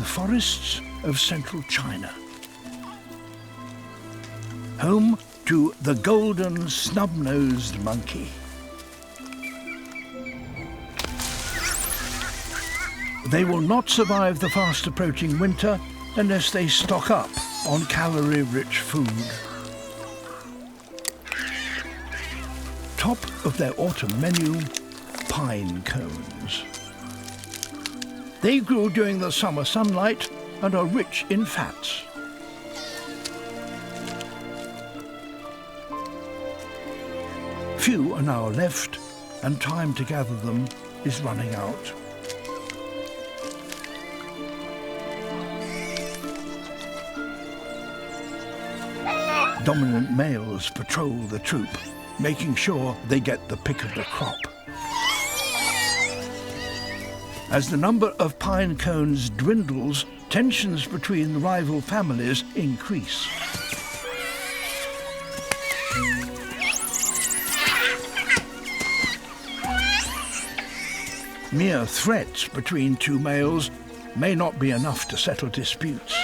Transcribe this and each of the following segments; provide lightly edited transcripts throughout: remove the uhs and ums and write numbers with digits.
forests of central China. Home to the golden snub-nosed monkey. They will not survive the fast-approaching winter unless they stock up on calorie-rich food. Top of their autumn menu, pine cones. They grew during the summer sunlight and are rich in fats. Few are now left, and time to gather them is running out. Dominant males patrol the troop, making sure they get the pick of the crop. As the number of pine cones dwindles, tensions between the rival families increase. Mere threats between two males may not be enough to settle disputes.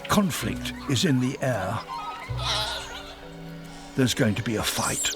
Conflict is in the air. There's going to be a fight.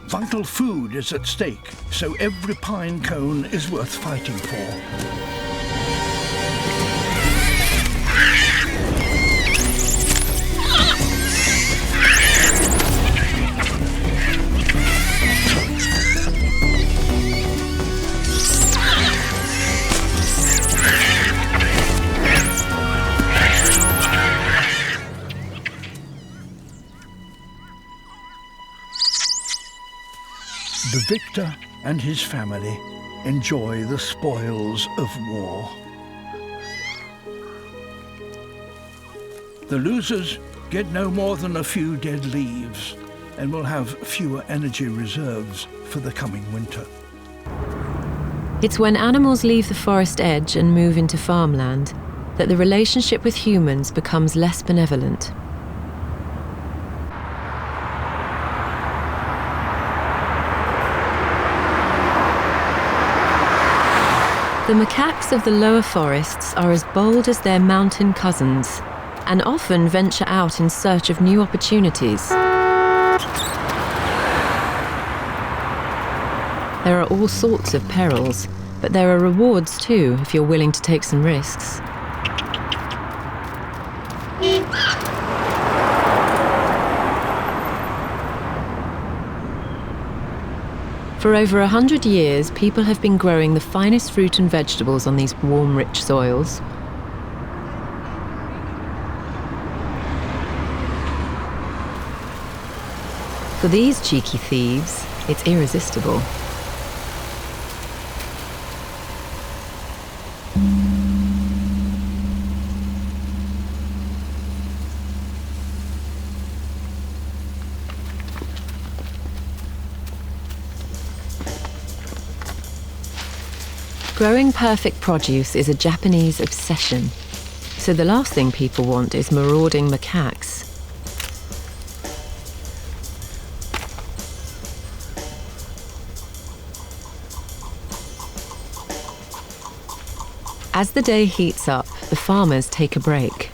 Vital food is at stake, so every pine cone is worth fighting for. The victor and his family enjoy the spoils of war. The losers get no more than a few dead leaves and will have fewer energy reserves for the coming winter. It's when animals leave the forest edge and move into farmland that the relationship with humans becomes less benevolent. The macaques of the lower forests are as bold as their mountain cousins and often venture out in search of new opportunities. There are all sorts of perils, but there are rewards too if you're willing to take some risks. For over 100 years, people have been growing the finest fruit and vegetables on these warm, rich soils. For these cheeky thieves, it's irresistible. Growing perfect produce is a Japanese obsession, so the last thing people want is marauding macaques. As the day heats up, the farmers take a break.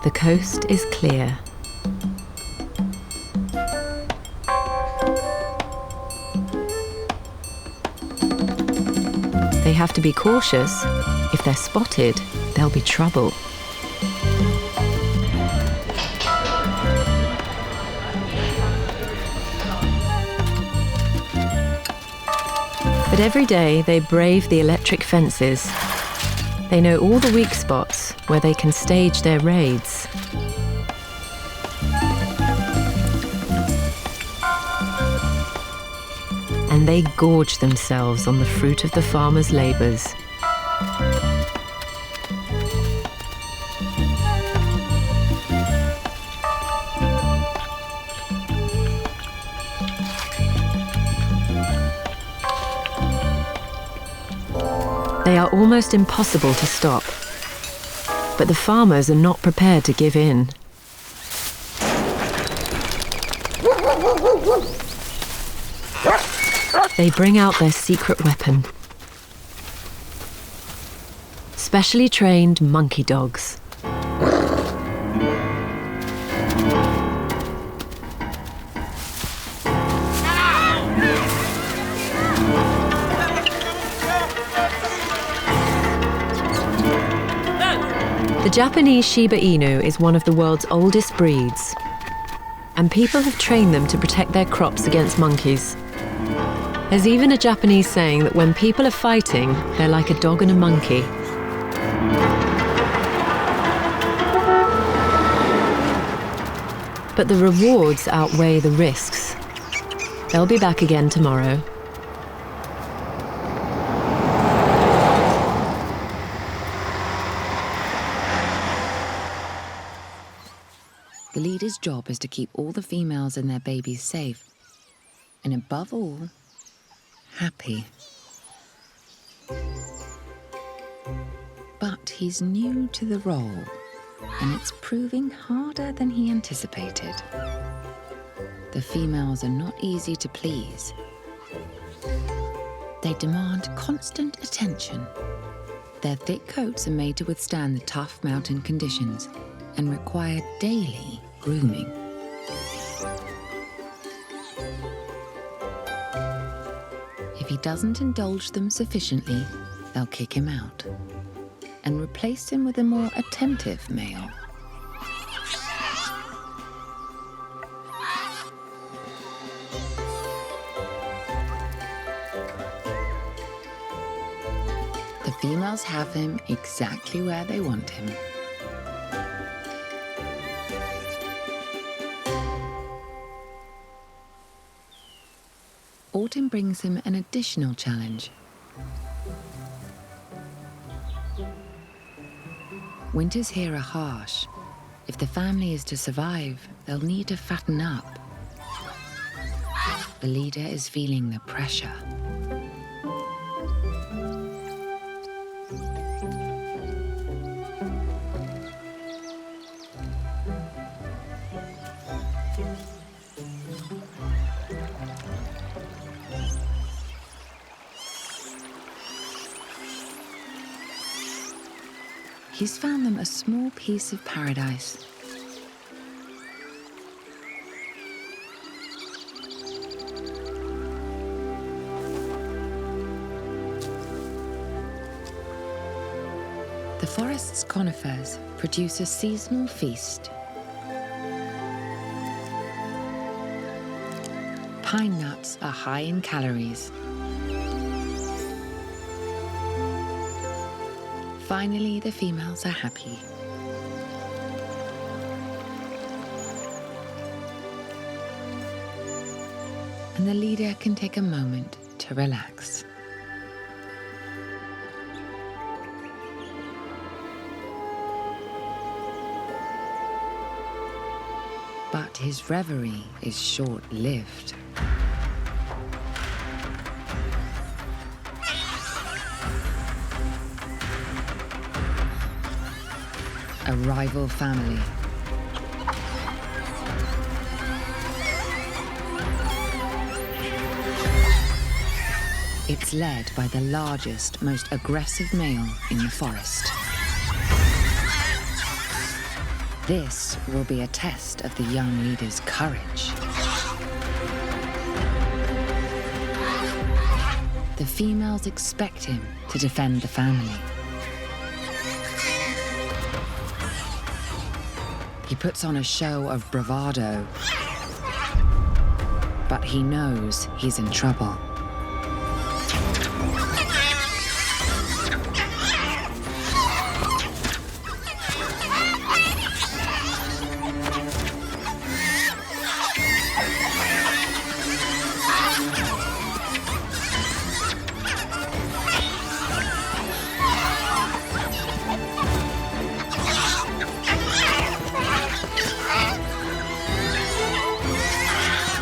The coast is clear. They have to be cautious If they're spotted, there'll be trouble. But every day they brave the electric fences. They know all the weak spots where they can stage their raids. And they gorge themselves on the fruit of the farmer's labours. They are almost impossible to stop, but the farmers are not prepared to give in. They bring out their secret weapon. Specially trained monkey dogs. The Japanese Shiba Inu is one of the world's oldest breeds, and people have trained them to protect their crops against monkeys. There's even a Japanese saying that when people are fighting, they're like a dog and a monkey. But the rewards outweigh the risks. They'll be back again tomorrow. The leader's job is to keep all the females and their babies safe, and above all, happy. But he's new to the role, and it's proving harder than he anticipated. The females are not easy to please. They demand constant attention. Their thick coats are made to withstand the tough mountain conditions and require daily grooming. If he doesn't indulge them sufficiently, they'll kick him out and replace him with a more attentive male. The females have him exactly where they want him. Autumn brings him an additional challenge. Winters here are harsh. If the family is to survive, they'll need to fatten up. The leader is feeling the pressure. He's found them a small piece of paradise. The forest's conifers produce a seasonal feast. Pine nuts are high in calories. Finally, the females are happy. And the leader can take a moment to relax. But his reverie is short-lived. A rival family. It's led by the largest, most aggressive male in the forest. This will be a test of the young leader's courage. The females expect him to defend the family. He puts on a show of bravado, but he knows he's in trouble.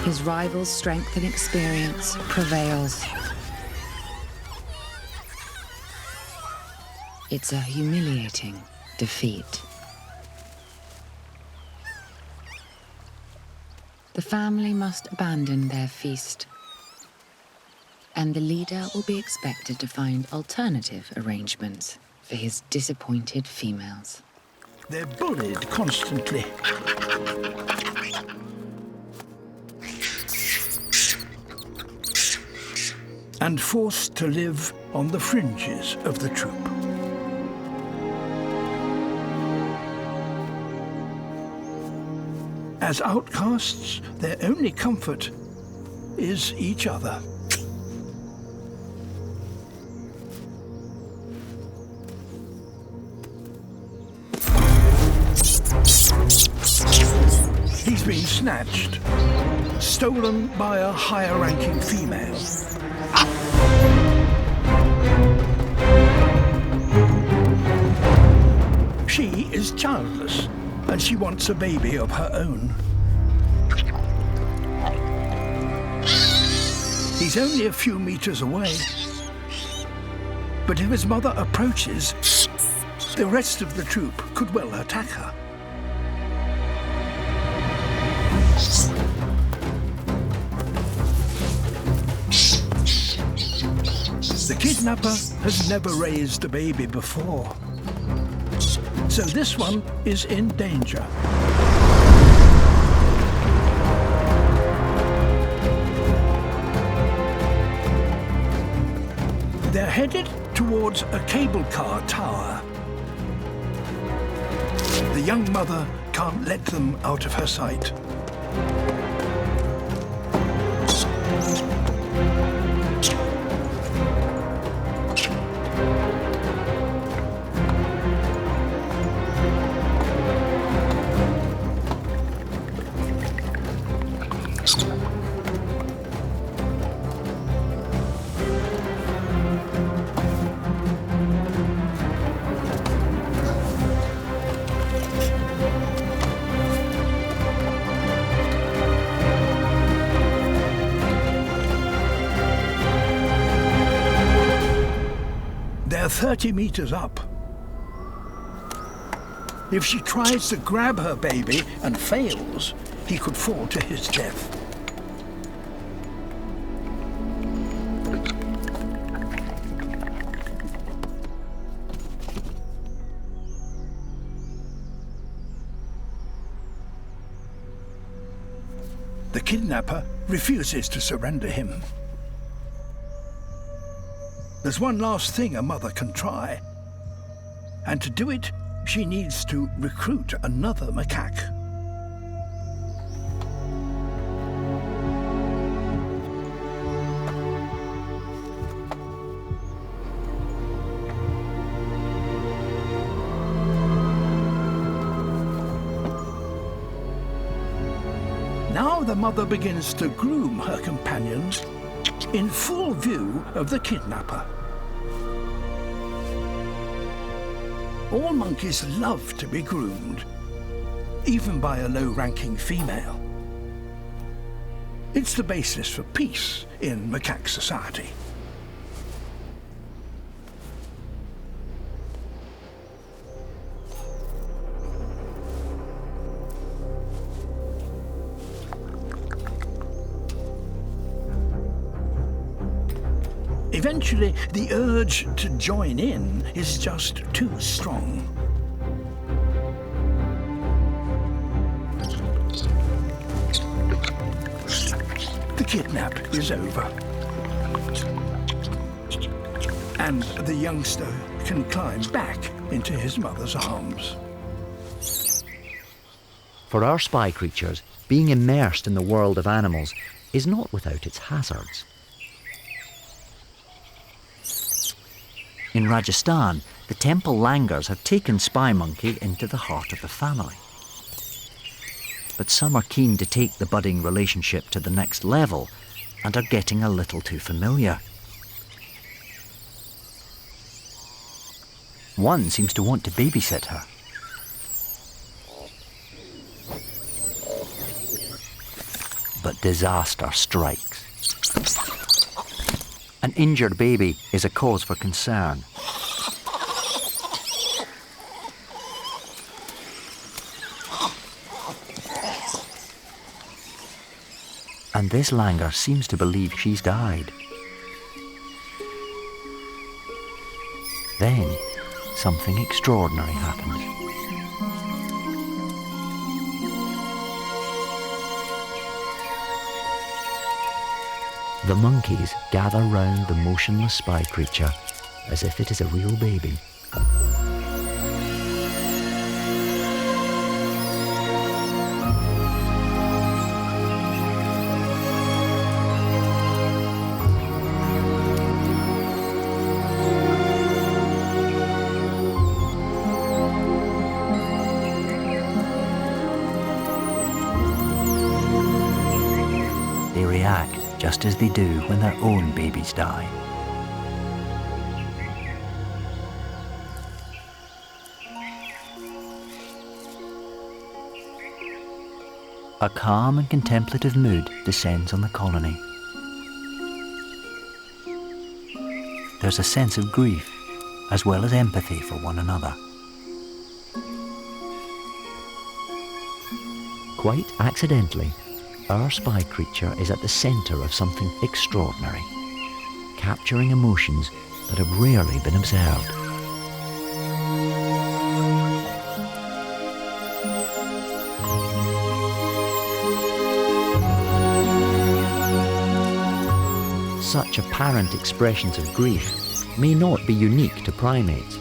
His rival's strength and experience prevails. It's a humiliating defeat. The family must abandon their feast, and the leader will be expected to find alternative arrangements for his disappointed females. They're bullied constantly. And forced to live on the fringes of the troop. As outcasts, their only comfort is each other. He's been snatched, stolen by a higher-ranking female. She is childless, and she wants a baby of her own. He's only a few meters away, but if his mother approaches, the rest of the troop could well attack her. The kidnapper has never raised a baby before, so this one is in danger. They're headed towards a cable car tower. The young mother can't let them out of her sight. They're 30 meters up. If she tries to grab her baby and fails, he could fall to his death. The kidnapper refuses to surrender him. There's one last thing a mother can try, and to do it, she needs to recruit another macaque. Now the mother begins to groom her companions in full view of the kidnapper. All monkeys love to be groomed, even by a low-ranking female. It's the basis for peace in macaque society. Eventually, the urge to join in is just too strong. The kidnap is over, and the youngster can climb back into his mother's arms. For our spy creatures, being immersed in the world of animals is not without its hazards. In Rajasthan, the temple langurs have taken Spy Monkey into the heart of the family. But some are keen to take the budding relationship to the next level and are getting a little too familiar. One seems to want to babysit her. But disaster strikes. An injured baby is a cause for concern. And this langur seems to believe she's died. Then, something extraordinary happens. The monkeys gather round the motionless spy creature as if it is a real baby. They react just as they do when their own babies die. A calm and contemplative mood descends on the colony. There's a sense of grief, as well as empathy for one another. Quite accidentally, our spy creature is at the centre of something extraordinary, capturing emotions that have rarely been observed. Such apparent expressions of grief may not be unique to primates.